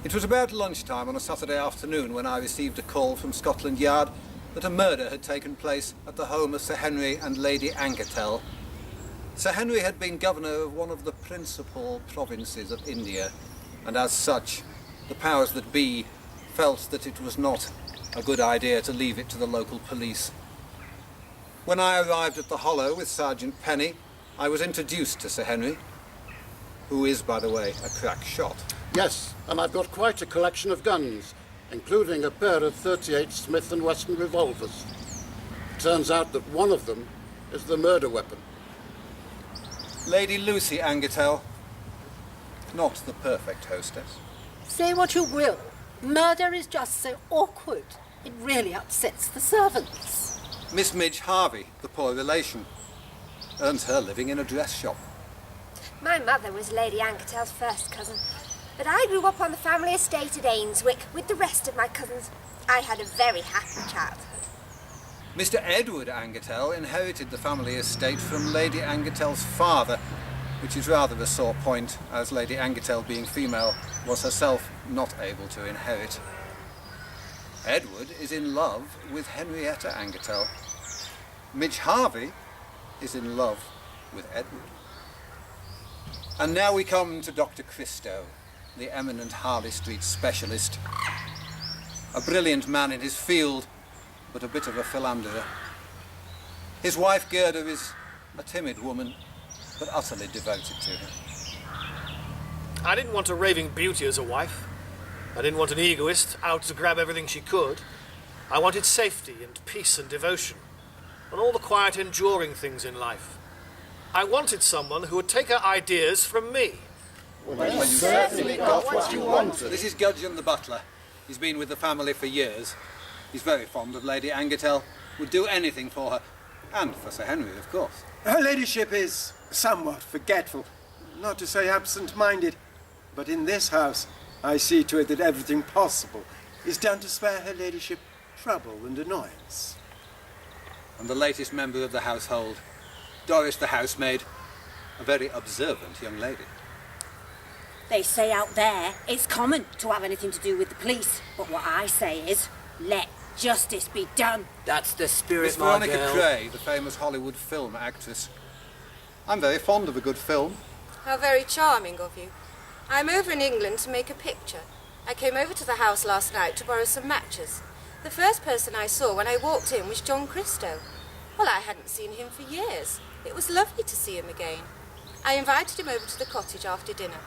It was about lunchtime on a Saturday afternoon when I received a call from Scotland Yard that a murder had taken place at the home of Sir Henry and Lady Agatha. Sir Henry had been governor of one of the principal provinces of India, and as such, the powers that be felt that it was not a good idea to leave it to the local police. When I arrived at the Hollow with Sergeant Penny, I was introduced to Sir Henry, who is, by the way, a crack shot. Yes, and I've got quite a collection of guns, including a pair of .38 Smith & Wesson revolvers. Turns out that one of them is the murder weapon. Lady Lucy Agatha, not the perfect hostess. Say what you will, murder is just so awkward. It really upsets the servants. Miss Midge Harvey, the poor relation, earns her living in a dress shop. My mother was Lady Agatha's first cousin, but I grew up on the family estate at Ainswick with the rest of my cousins. I had a very happy childhood. Mr. Edward Agatha inherited the family estate from Lady Agatha's father, which is rather a sore point, as Lady Agatha, being female, was herself not able to inherit. Edward is in love with Henrietta Agatha. Midge Harvey is in love with Edward. And now we come to Dr. Christie, the eminent Harley Street specialist. A brilliant man in his field, but a bit of a philanderer. His wife Gerda is a timid woman, but utterly devoted to him. I didn't want a raving beauty as a wife. I didn't want an egoist out to grab everything she could. I wanted safety and peace and devotion, and all the quiet, enduring things in life. I wanted someone who would take her ideas from me. Well, you certainly got what you wanted. This is Gudgeon the butler. He's been with the family for years. He's very fond of Lady Agatha, would do anything for her, and for Sir Henry, of course. Her ladyship is somewhat forgetful, not to say absent-minded, but in this house I see to it that everything possible is done to spare her ladyship trouble and annoyance. And the latest member of the household, Doris the housemaid, a very observant young lady. They say out there it's common to have anything to do with the police, but what I say is, let justice be done. That's the spirit, Miss my Veronica girl. Cray, the famous Hollywood film actress. I'm very fond of a good film. How very charming of you. I'm over in England to make a picture. I came over to the house last night to borrow some matches. The first person I saw when I walked in was John Christie. Well, I hadn't seen him for years. It was lovely to see him again. I invited him over to the cottage after dinner.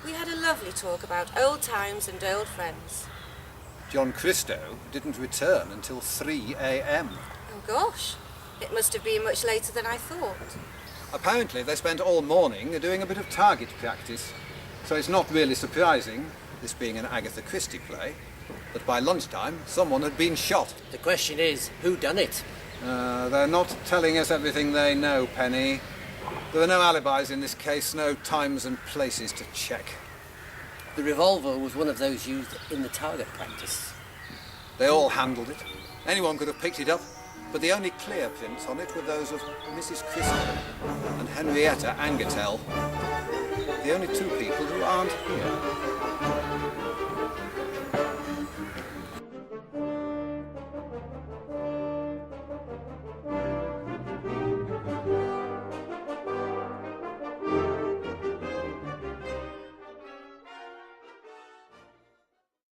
We had a lovely talk about old times and old friends. John Christie didn't return until 3 a.m. Oh, gosh. It must have been much later than I thought. Apparently they spent all morning doing a bit of target practice. So it's not really surprising, this being an Agatha Christie play, that by lunchtime someone had been shot. The question is, who done it? They're not telling us everything they know, Penny. There are no alibis in this case, no times and places to check. The revolver was one of those used in the target practice. They all handled it. Anyone could have picked it up, but the only clear prints on it were those of Mrs. Christie and Henrietta Agatha, the only two people who aren't here.